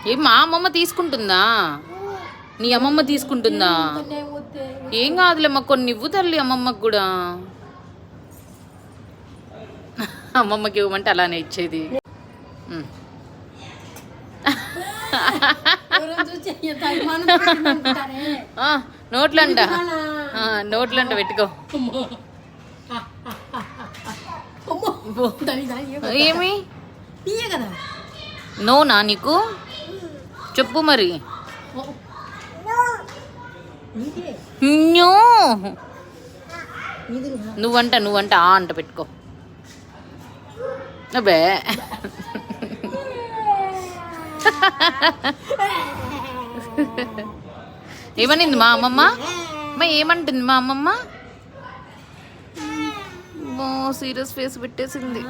ఏం మా అమ్మమ్మ తీసుకుంటుందా? నీ అమ్మమ్మ తీసుకుంటుందా? ఏం కాదులేమ్మా, కొన్ని ఇవ్వు తల్లి అమ్మమ్మకి కూడా. అమ్మమ్మకి ఇవ్వమంటే అలానే ఇచ్చేది. నోట్లంట నోట్లంట పెట్టుకో. ఏమి నోనా నీకు? చెప్పు మరి. నువ్వంట ఆ అంట పెట్టుకో. అబ్బే ఏమనింది మా అమ్మమ్మ? ఏమంటుంది మా అమ్మమ్మ? సీరియస్ ఫేస్ పెట్టేసింది.